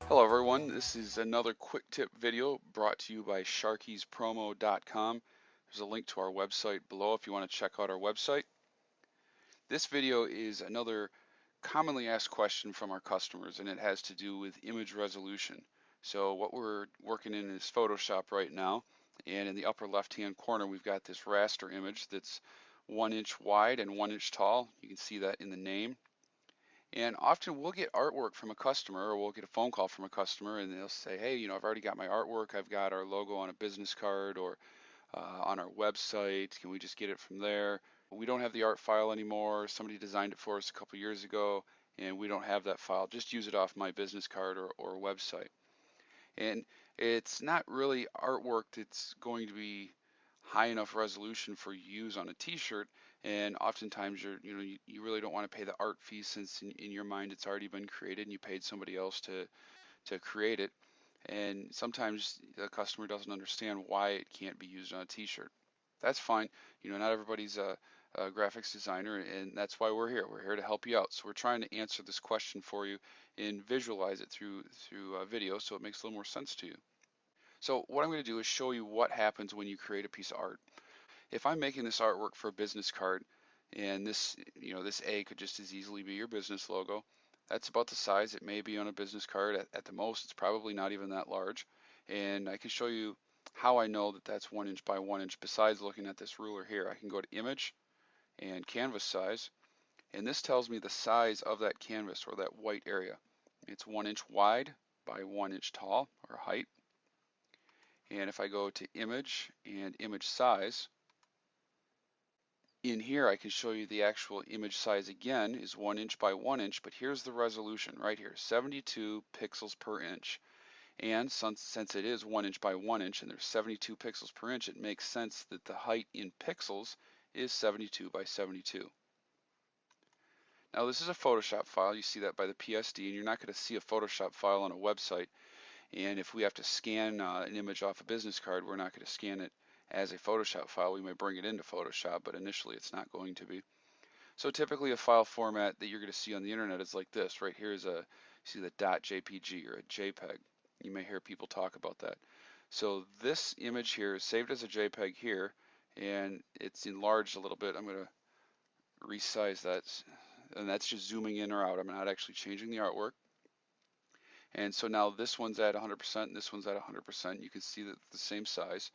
Hello everyone, this is another quick tip video brought to you by sharkyspromo.com. There's a link to our website below if you want to check out our website. This video is another commonly asked question from our customers, and it has to do with image resolution. So what we're working in is Photoshop right now, and in the upper left hand corner we've got this raster image that's 1 inch wide and 1 inch tall. You can see that in the name. And often we'll get artwork from a customer, or we'll get a phone call from a customer, and they'll say, hey, I've already got my artwork. I've got our logo on a business card or on our website. Can we just get it from there? We don't have the art file anymore. Somebody designed it for us a couple years ago, and we don't have that file. Just use it off my business card or website. And it's not really artwork that's going to be high enough resolution for use on a t-shirt, and oftentimes you really don't want to pay the art fee, since in your mind it's already been created and you paid somebody else to create it. And sometimes the customer doesn't understand why it can't be used on a t-shirt. That's fine. Not everybody's a graphics designer, and that's why we're here. We're here to help you out. So we're trying to answer this question for you and visualize it through video, so it makes a little more sense to you. So what I'm going to do is show you what happens when you create a piece of art. If I'm making this artwork for a business card, and this A could just as easily be your business logo. That's about the size it may be on a business card. At the most, it's probably not even that large. And I can show you how I know that that's 1 inch by 1 inch. Besides looking at this ruler here, I can go to Image and Canvas Size, and this tells me the size of that canvas, or that white area. It's 1 inch wide by 1 inch tall, or height. And if I go to Image and Image Size, in here I can show you the actual image size again is 1 inch by 1 inch, but here's the resolution right here, 72 pixels per inch. And since it is 1 inch by 1 inch and there's 72 pixels per inch, it makes sense that the height in pixels is 72 by 72. Now this is a Photoshop file. You see that by the PSD, and you're not going to see a Photoshop file on a website. And if we have to scan an image off a business card, we're not going to scan it as a Photoshop file. We may bring it into Photoshop, but initially it's not going to be. So typically a file format that you're going to see on the internet is like this. Right here is you see the .jpg or a JPEG. You may hear people talk about that. So this image here is saved as a JPEG here, and it's enlarged a little bit. I'm going to resize that, and that's just zooming in or out. I'm not actually changing the artwork. And so now this one's at 100% and this one's at 100%. You can see that the same size.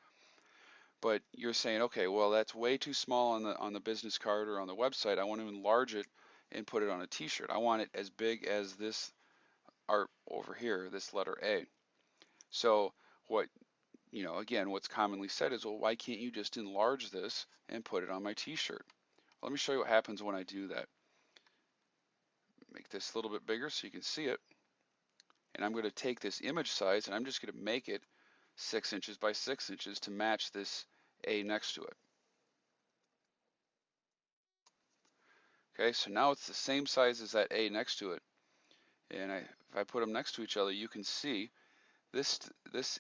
But you're saying, okay, well, that's way too small on the business card or on the website. I want to enlarge it and put it on a t-shirt. I want it as big as this art over here, this letter A. So again, what's commonly said is, well, why can't you just enlarge this and put it on my t-shirt? Let me show you what happens when I do that. Make this a little bit bigger so you can see it. And I'm going to take this image size and I'm just going to make it 6 inches by 6 inches to match this A next to it. Okay, so now it's the same size as that A next to it. And if I put them next to each other, you can see this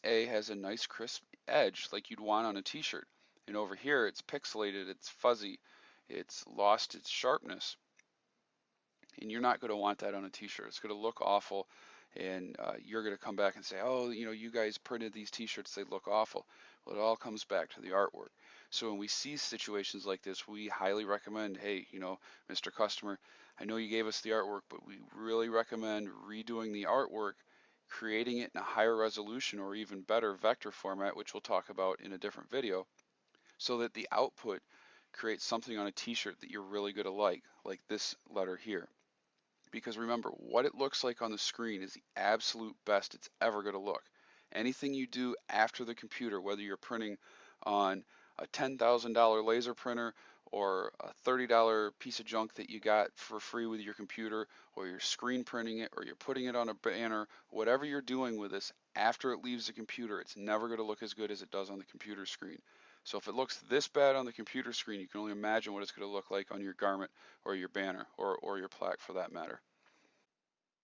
A has a nice crisp edge like you'd want on a t-shirt. And over here it's pixelated, it's fuzzy, it's lost its sharpness. And you're not going to want that on a t-shirt. It's going to look awful, and you're going to come back and say, oh, you guys printed these t-shirts, they look awful. Well, it all comes back to the artwork. So when we see situations like this, we highly recommend, hey, Mr. Customer, I know you gave us the artwork, but we really recommend redoing the artwork, creating it in a higher resolution or even better vector format, which we'll talk about in a different video, so that the output creates something on a t-shirt that you're really going to like this letter here. Because remember, what it looks like on the screen is the absolute best it's ever going to look. Anything you do after the computer, whether you're printing on a $10,000 laser printer or a $30 piece of junk that you got for free with your computer, or you're screen printing it, or you're putting it on a banner, whatever you're doing with this, after it leaves the computer, it's never going to look as good as it does on the computer screen. So if it looks this bad on the computer screen, you can only imagine what it's going to look like on your garment or your banner or your plaque for that matter.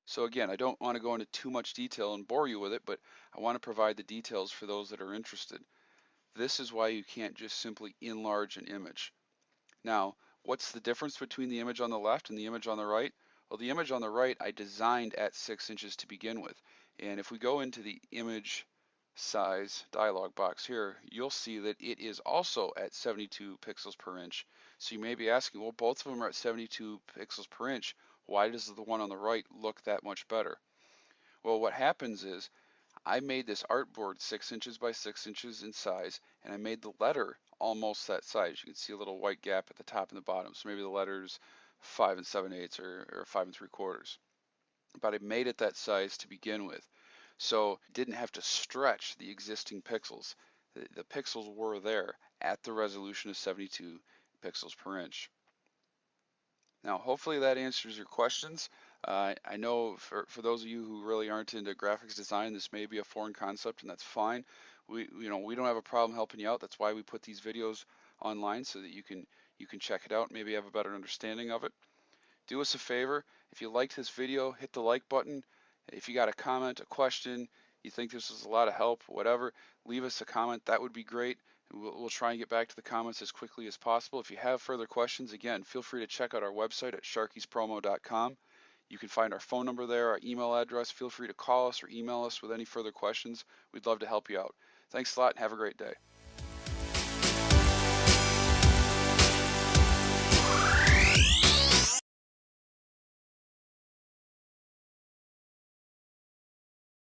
So again, I don't want to go into too much detail and bore you with it, but I want to provide the details for those that are interested. This is why you can't just simply enlarge an image. Now, What's the difference between the image on the left and the image on the right? Well, the image on the right I designed at 6 inches to begin with. And if we go into the image size dialog box here, you'll see that it is also at 72 pixels per inch. So you may be asking, well, both of them are at 72 pixels per inch. Why does the one on the right look that much better? Well, what happens is I made this artboard 6 inches by 6 inches in size, and I made the letter almost that size. You can see a little white gap at the top and the bottom. So maybe the letter's 5 7/8 or 5 3/4. But I made it that size to begin with. So it didn't have to stretch the existing pixels. The pixels were there at the resolution of 72 pixels per inch. Now, hopefully that answers your questions. I know for those of you who really aren't into graphics design, this may be a foreign concept, and that's fine. We don't have a problem helping you out. That's why we put these videos online so that you can check it out, maybe have a better understanding of it. Do us a favor, if you liked this video, hit the like button. If you got a comment, a question, you think this was a lot of help, whatever, leave us a comment. That would be great. We'll try and get back to the comments as quickly as possible. If you have further questions, again, feel free to check out our website at sharkyspromo.com. You can find our phone number there, our email address. Feel free to call us or email us with any further questions. We'd love to help you out. Thanks a lot and have a great day.